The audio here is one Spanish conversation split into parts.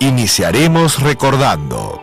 iniciaremos recordando.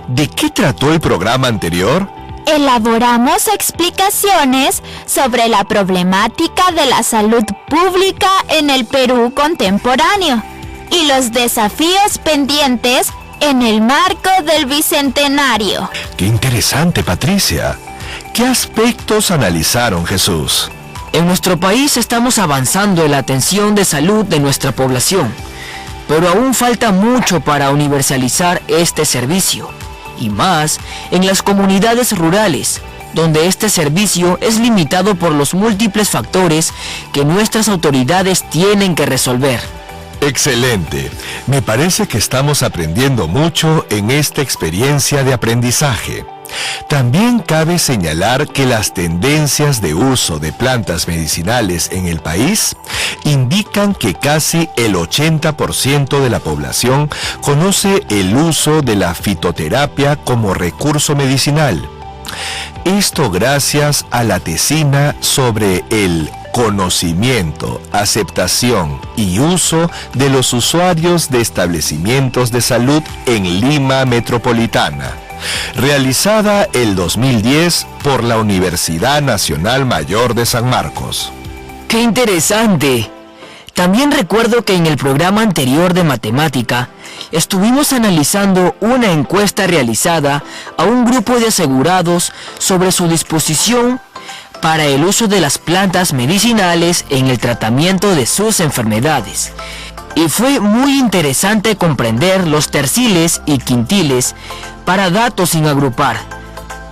¿De qué trató el programa anterior? Elaboramos explicaciones sobre la problemática de la salud pública en el Perú contemporáneo y los desafíos pendientes en el marco del Bicentenario. ¡Qué interesante, Patricia! ¿Qué aspectos analizaron, Jesús? En nuestro país estamos avanzando en la atención de salud de nuestra población, pero aún falta mucho para universalizar este servicio, y más en las comunidades rurales, donde este servicio es limitado por los múltiples factores que nuestras autoridades tienen que resolver. Excelente. Me parece que estamos aprendiendo mucho en esta experiencia de aprendizaje. También cabe señalar que las tendencias de uso de plantas medicinales en el país indican que casi el 80% de la población conoce el uso de la fitoterapia como recurso medicinal. Esto gracias a la tesina sobre el conocimiento, aceptación y uso de los usuarios de establecimientos de salud en Lima Metropolitana, realizada el 2010 por la Universidad Nacional Mayor de San Marcos. ¡Qué interesante! También recuerdo que en el programa anterior de matemática estuvimos analizando una encuesta realizada a un grupo de asegurados sobre su disposición para el uso de las plantas medicinales en el tratamiento de sus enfermedades. Y fue muy interesante comprender los terciles y quintiles para datos sin agrupar.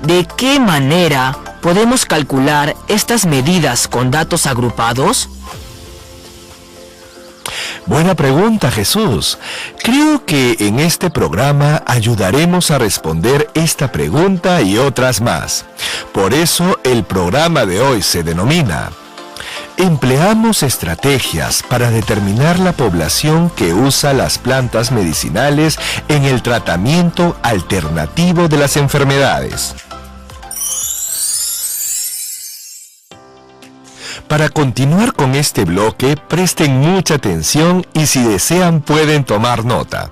¿De qué manera podemos calcular estas medidas con datos agrupados? Buena pregunta, Jesús. Creo que en este programa ayudaremos a responder esta pregunta y otras más. Por eso el programa de hoy se denomina Empleamos estrategias para determinar la población que usa las plantas medicinales en el tratamiento alternativo de las enfermedades. Para continuar con este bloque, presten mucha atención y si desean pueden tomar nota.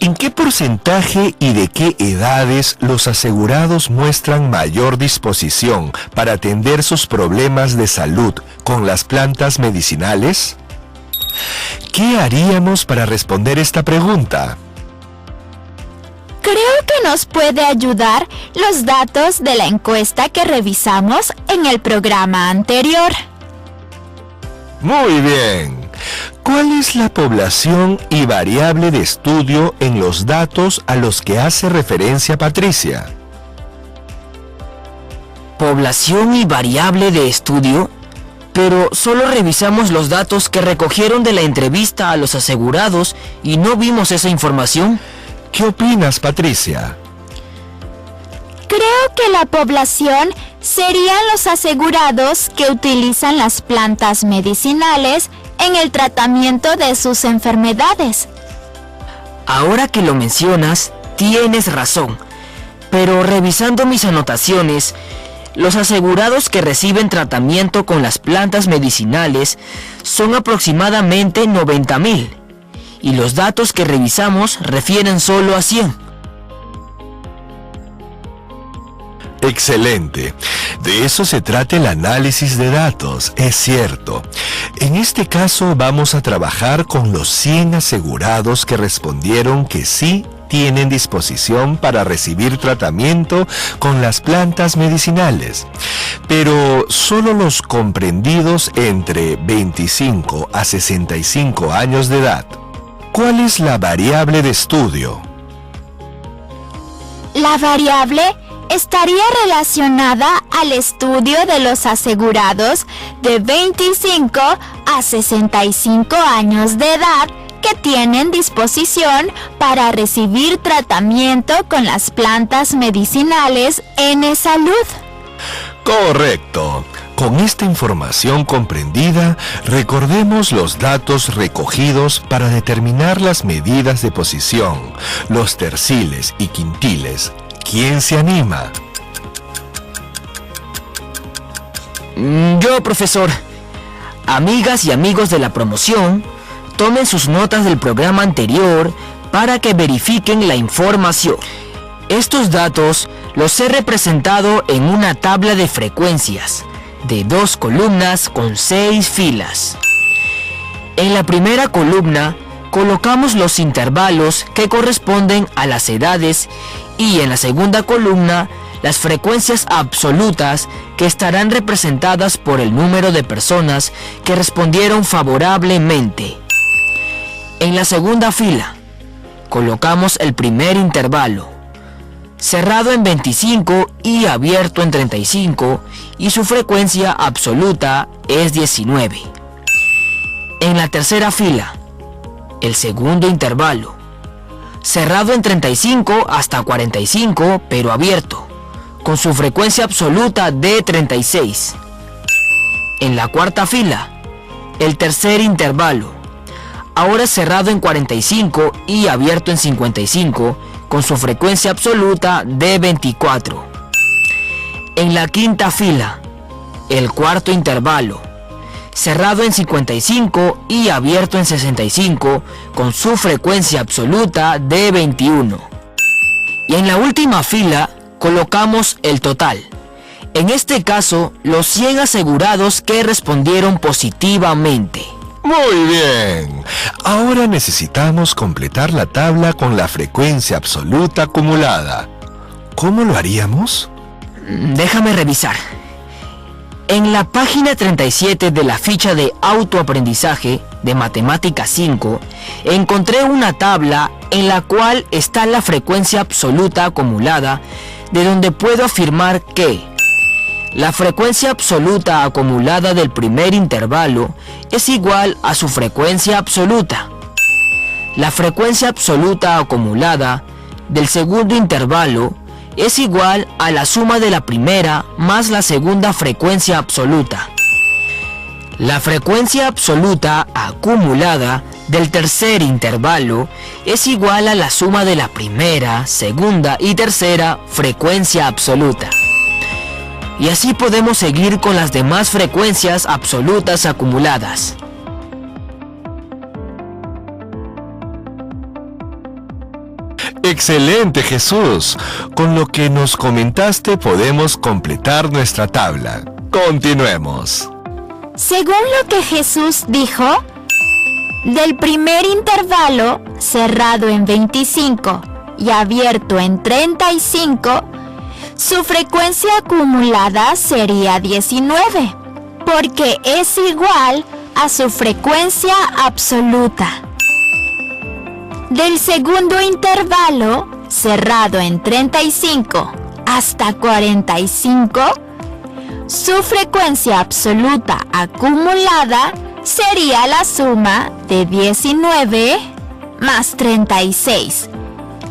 ¿En qué porcentaje y de qué edades los asegurados muestran mayor disposición para atender sus problemas de salud con las plantas medicinales? ¿Qué haríamos para responder esta pregunta? Creo que nos puede ayudar los datos de la encuesta que revisamos en el programa anterior. Muy bien. ¿Cuál es la población y variable de estudio en los datos a los que hace referencia Patricia? ¿Población y variable de estudio? Pero solo revisamos los datos que recogieron de la entrevista a los asegurados y no vimos esa información. ¿Qué opinas, Patricia? Creo que la población serían los asegurados que utilizan las plantas medicinales en el tratamiento de sus enfermedades. Ahora que lo mencionas, tienes razón. Pero revisando mis anotaciones, los asegurados que reciben tratamiento con las plantas medicinales son aproximadamente 90,000. Y los datos que revisamos refieren solo a 100. Excelente. De eso se trata el análisis de datos, es cierto. En este caso vamos a trabajar con los 100 asegurados que respondieron que sí tienen disposición para recibir tratamiento con las plantas medicinales, pero solo los comprendidos entre 25 a 65 años de edad. ¿Cuál es la variable de estudio? La variable estaría relacionada al estudio de los asegurados de 25 a 65 años de edad que tienen disposición para recibir tratamiento con las plantas medicinales en eSalud. Correcto. Con esta información comprendida, recordemos los datos recogidos para determinar las medidas de posición, los terciles y quintiles. ¿Quién se anima? Yo, profesor. Amigas y amigos de la promoción, tomen sus notas del programa anterior para que verifiquen la información. Estos datos los he representado en una tabla de frecuencias de 2 columnas con 6 filas. En la primera columna colocamos los intervalos que corresponden a las edades y en la segunda columna las frecuencias absolutas que estarán representadas por el número de personas que respondieron favorablemente. En la segunda fila colocamos el primer intervalo, cerrado en 25 y abierto en 35, y su frecuencia absoluta es 19. En la tercera fila, el segundo intervalo, cerrado en 35 hasta 45, pero abierto, con su frecuencia absoluta de 36. En la cuarta fila, el tercer intervalo, ahora cerrado en 45 y abierto en 55, con su frecuencia absoluta de 24. En la quinta fila, el cuarto intervalo, cerrado en 55 y abierto en 65, con su frecuencia absoluta de 21. Y en la última fila, colocamos el total. En este caso, los 100 asegurados que respondieron positivamente. Muy bien. Ahora necesitamos completar la tabla con la frecuencia absoluta acumulada. ¿Cómo lo haríamos? Déjame revisar. En la página 37 de la ficha de autoaprendizaje de Matemática 5, encontré una tabla en la cual está la frecuencia absoluta acumulada, de donde puedo afirmar que la frecuencia absoluta acumulada del primer intervalo es igual a su frecuencia absoluta. La frecuencia absoluta acumulada del segundo intervalo es igual a la suma de la primera más la segunda frecuencia absoluta. La frecuencia absoluta acumulada del tercer intervalo es igual a la suma de la primera, segunda y tercera frecuencia absoluta. Y así podemos seguir con las demás frecuencias absolutas acumuladas. Excelente, Jesús. Con lo que nos comentaste podemos completar nuestra tabla. Continuemos. Según lo que Jesús dijo, del primer intervalo, cerrado en 25 y abierto en 35, su frecuencia acumulada sería 19, porque es igual a su frecuencia absoluta. Del segundo intervalo, cerrado en 35 hasta 45, su frecuencia absoluta acumulada sería la suma de 19 más 36.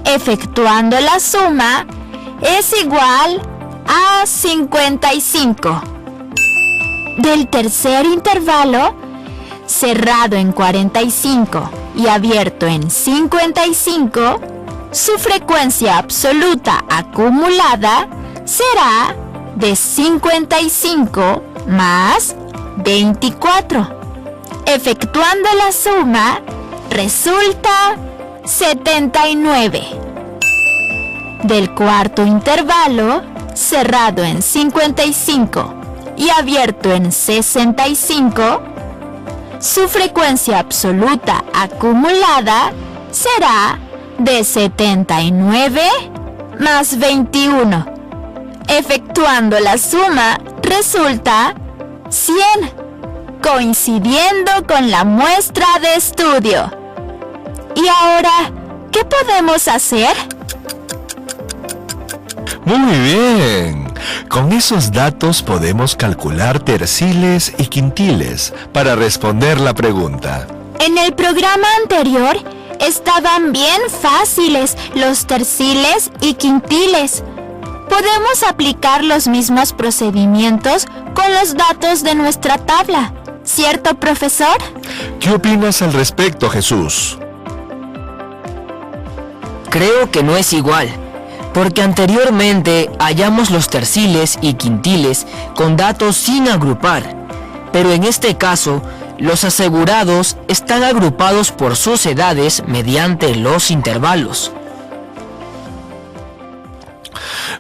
Efectuando la suma, es igual a 55. Del tercer intervalo, cerrado en 45 y abierto en 55, su frecuencia absoluta acumulada será de 55 más 24. Efectuando la suma, resulta 79. Del cuarto intervalo, cerrado en 55 y abierto en 65, su frecuencia absoluta acumulada será de 79 más 21. Efectuando la suma, resulta 100, coincidiendo con la muestra de estudio. ¿Y ahora qué podemos hacer? Muy bien. Con esos datos podemos calcular terciles y quintiles para responder la pregunta. En el programa anterior estaban bien fáciles los terciles y quintiles. Podemos aplicar los mismos procedimientos con los datos de nuestra tabla, ¿cierto, profesor? ¿Qué opinas al respecto, Jesús? Creo que no es igual, porque anteriormente hallamos los terciles y quintiles con datos sin agrupar, pero en este caso Los asegurados están agrupados por sus edades mediante los intervalos.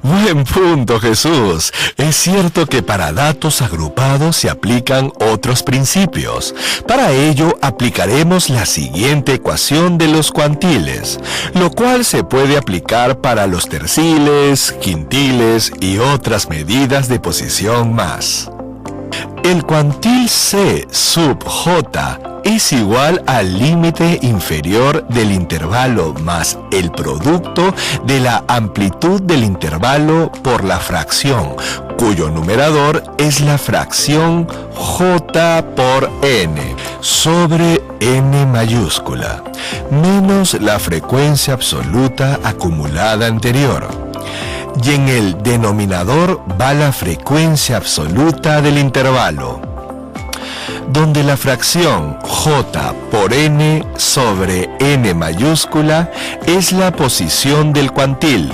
Buen punto, Jesús. Es cierto que para datos agrupados se aplican otros principios. Para ello, aplicaremos la siguiente ecuación de los cuantiles, lo cual se puede aplicar para los terciles, quintiles y otras medidas de posición más. El cuantil C sub J es igual al límite inferior del intervalo más el producto de la amplitud del intervalo por la fracción, cuyo numerador es la fracción J por N sobre N mayúscula, menos la frecuencia absoluta acumulada anterior. Y en el denominador va la frecuencia absoluta del intervalo, donde la fracción J por N sobre N mayúscula es la posición del cuantil,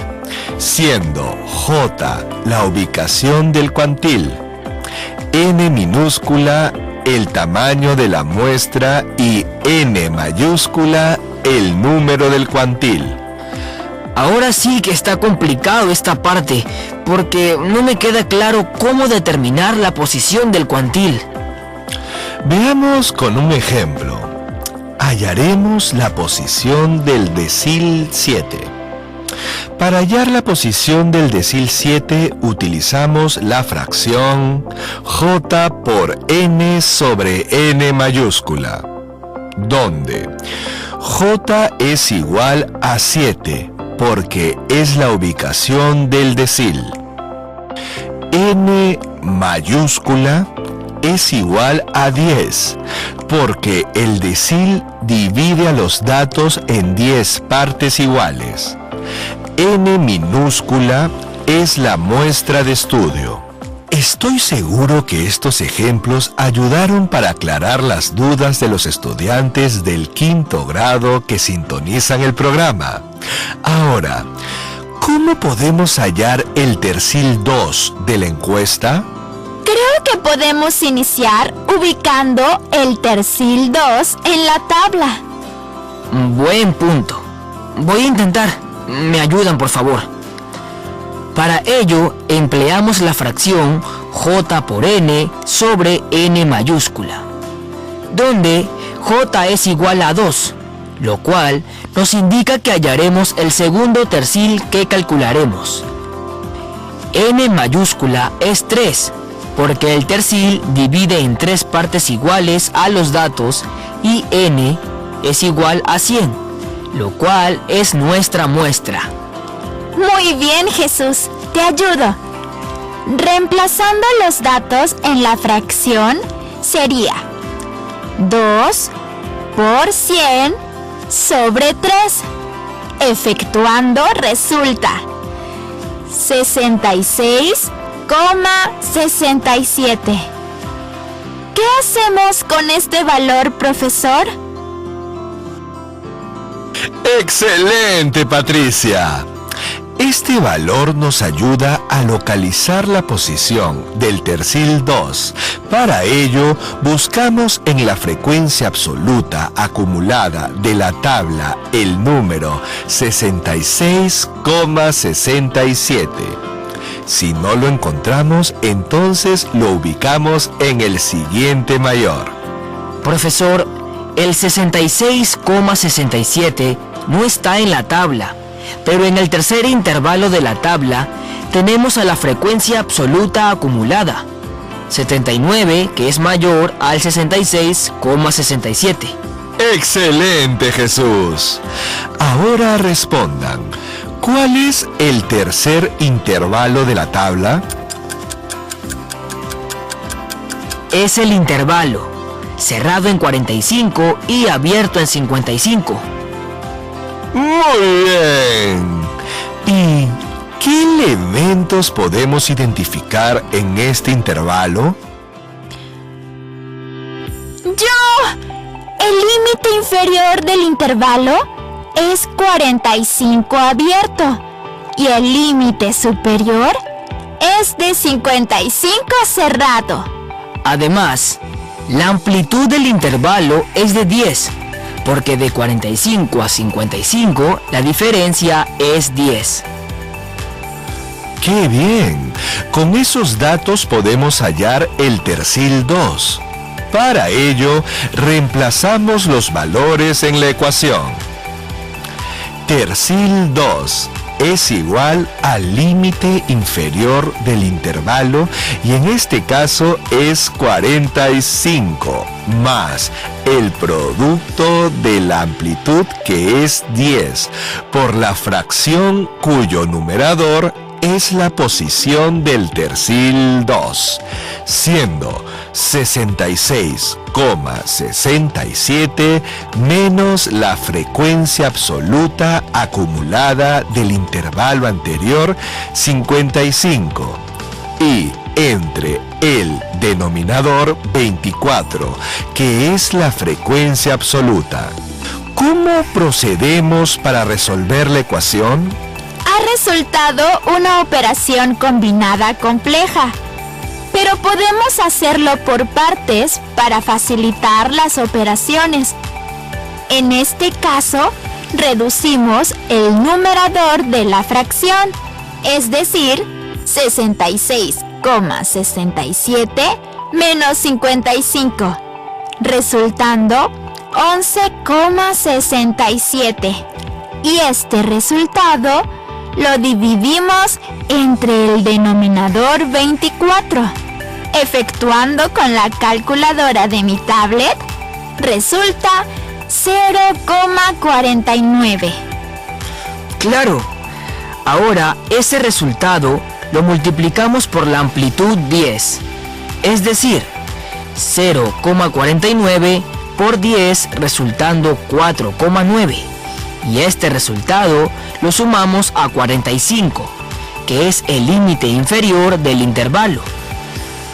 siendo J la ubicación del cuantil, N minúscula el tamaño de la muestra y N mayúscula el número del cuantil. Ahora sí que está complicado esta parte, porque no me queda claro cómo determinar la posición del cuantil. Veamos con un ejemplo. Hallaremos la posición del decil 7. Para hallar la posición del decil 7 utilizamos la fracción J por N sobre N mayúscula, donde J es igual a 7 porque es la ubicación del decil. N mayúscula es igual a 10, porque el decil divide a los datos en 10 partes iguales. N minúscula es la muestra de estudio. Estoy seguro que estos ejemplos ayudaron para aclarar las dudas de los estudiantes del 5º grado que sintonizan el programa. Ahora, ¿cómo podemos hallar el tercil 2 de la encuesta? Creo que podemos iniciar ubicando el tercil 2 en la tabla. Buen punto. Voy a intentar. ¿Me ayudan, por favor? Para ello, empleamos la fracción J por N sobre N mayúscula, donde J es igual a 2, lo cual nos indica que hallaremos el segundo tercil que calcularemos. N mayúscula es 3, porque el tercil divide en 3 partes iguales a los datos y N es igual a 100, lo cual es nuestra muestra. Muy bien, Jesús, te ayudo. Reemplazando los datos en la fracción sería 2 por 100 sobre 3. Efectuando resulta 66,67. ¿Qué hacemos con este valor, profesor? ¡Excelente, Patricia! Este valor nos ayuda a localizar la posición del tercil 2. Para ello, buscamos en la frecuencia absoluta acumulada de la tabla el número 66,67. Si no lo encontramos, entonces lo ubicamos en el siguiente mayor. Profesor, el 66,67 no está en la tabla, pero en el tercer intervalo de la tabla tenemos a la frecuencia absoluta acumulada, 79, que es mayor al 66,67. ¡Excelente, Jesús! Ahora respondan, ¿cuál es el tercer intervalo de la tabla? Es el intervalo, cerrado en 45 y abierto en 55. Muy bien. ¿Y qué elementos podemos identificar en este intervalo? El límite inferior del intervalo es 45 abierto y el límite superior es de 55 cerrado. Además, La amplitud del intervalo es de 10, porque de 45 a 55 la diferencia es 10. ¡Qué bien! Con esos datos podemos hallar el tercil 2. Para ello, reemplazamos los valores en la ecuación. Tercil 2 es igual al límite inferior del intervalo y en este caso es 45 más el producto de la amplitud que es 10 por la fracción cuyo numerador es la posición del tercil 2, siendo 66,67 menos la frecuencia absoluta acumulada del intervalo anterior, 55, y entre el denominador 24, que es la frecuencia absoluta. ¿Cómo procedemos para resolver la ecuación? Ha resultado una operación combinada compleja, pero podemos hacerlo por partes para facilitar las operaciones. En este caso, reducimos el numerador de la fracción, es decir, 66,67 menos 55, resultando 11,67. Y este resultado lo dividimos entre el denominador 24. Efectuando con la calculadora de mi tablet, resulta 0,49. Claro, ahora ese resultado lo multiplicamos por la amplitud 10, es decir, 0,49 por 10 resultando 4,9. Y este resultado lo sumamos a 45, que es el límite inferior del intervalo,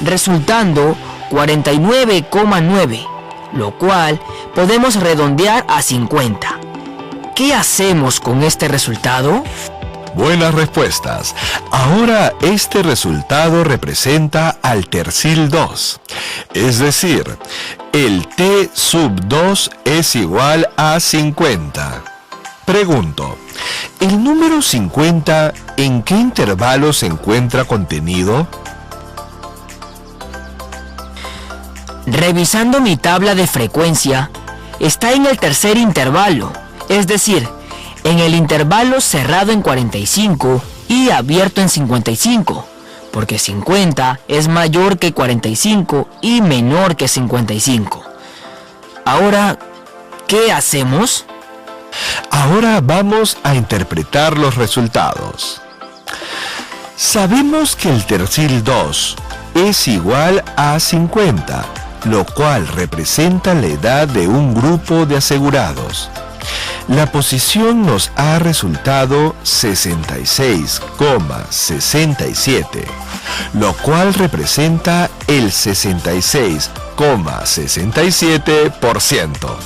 resultando 49,9, lo cual podemos redondear a 50. ¿Qué hacemos con este resultado? Buenas respuestas. Ahora este resultado representa al tercil 2, es decir, el T sub 2 es igual a 50. Pregunto, ¿el número 50 en qué intervalo se encuentra contenido? Revisando mi tabla de frecuencia, está en el tercer intervalo, es decir, en el intervalo cerrado en 45 y abierto en 55, porque 50 es mayor que 45 y menor que 55. Ahora, ¿qué hacemos? Ahora vamos a interpretar los resultados. Sabemos que el tercil 2 es igual a 50, lo cual representa la edad de un grupo de asegurados. La posición nos ha resultado 66,67, lo cual representa el 66,67%.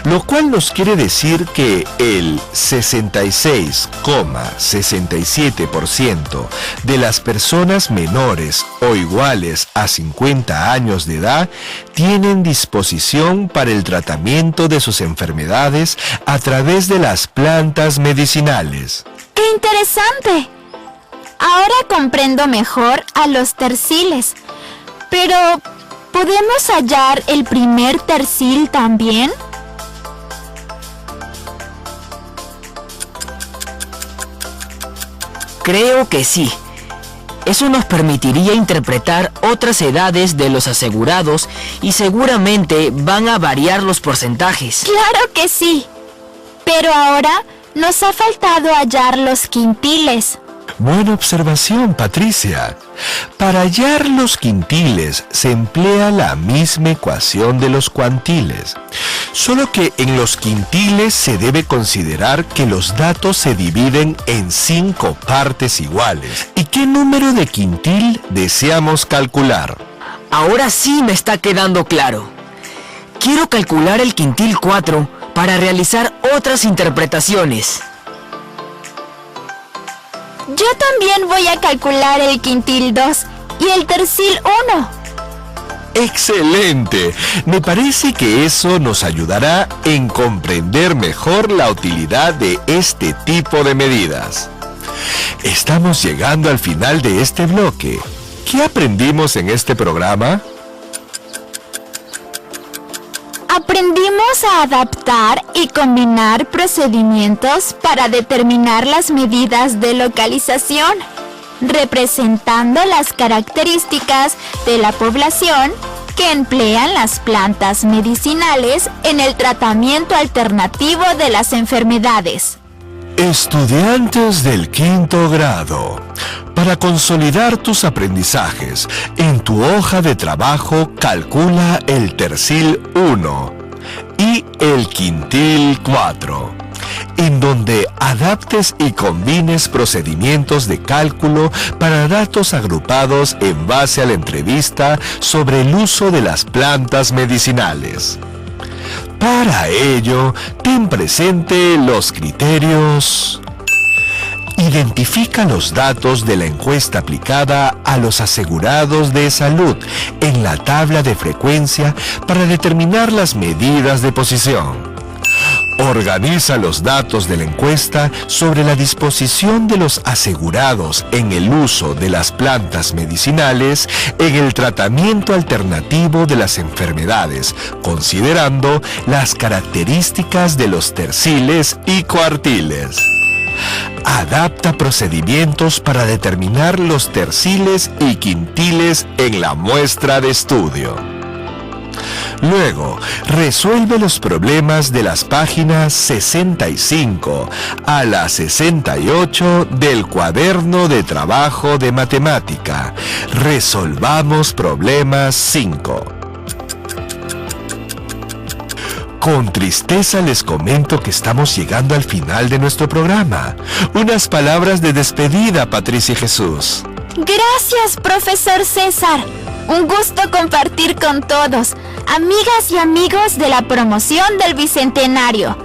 Lo cual nos quiere decir que el 66,67% de las personas menores o iguales a 50 años de edad tienen disposición para el tratamiento de sus enfermedades a través de las plantas medicinales. ¡Qué interesante! Ahora comprendo mejor a los terciles. Pero, ¿podemos hallar el primer tercil también? Creo que sí. Eso nos permitiría interpretar otras edades de los asegurados y seguramente van a variar los porcentajes. ¡Claro que sí! Pero ahora nos ha faltado hallar los quintiles. Buena observación, Patricia. Para hallar los quintiles se emplea la misma ecuación de los cuantiles, solo que en los quintiles se debe considerar que los datos se dividen en 5 partes iguales. ¿Y qué número de quintil deseamos calcular? Ahora sí me está quedando claro. Quiero calcular el quintil 4 para realizar otras interpretaciones. Yo también voy a calcular el quintil 2 y el tercil 1. ¡Excelente! Me parece que eso nos ayudará en comprender mejor la utilidad de este tipo de medidas. Estamos llegando al final de este bloque. ¿Qué aprendimos en este programa? Aprendimos a adaptar y combinar procedimientos para determinar las medidas de localización, representando las características de la población que emplean las plantas medicinales en el tratamiento alternativo de las enfermedades. Estudiantes del 5º grado, para consolidar tus aprendizajes, en tu hoja de trabajo calcula el tercil 1 y el quintil 4, en donde adaptes y combines procedimientos de cálculo para datos agrupados en base a la entrevista sobre el uso de las plantas medicinales. Para ello, ten presente los criterios. Identifica los datos de la encuesta aplicada a los asegurados de salud en la tabla de frecuencia para determinar las medidas de posición. Organiza los datos de la encuesta sobre la disposición de los asegurados en el uso de las plantas medicinales en el tratamiento alternativo de las enfermedades, considerando las características de los terciles y cuartiles. Adapta procedimientos para determinar los terciles y quintiles en la muestra de estudio. Luego, resuelve los problemas de las páginas 65 a la 68 del cuaderno de trabajo de matemática. Resolvamos problemas 5. Con tristeza les comento que estamos llegando al final de nuestro programa. Unas palabras de despedida, Patricia y Jesús. Gracias, profesor César. Un gusto compartir con todos, amigas y amigos de la promoción del Bicentenario.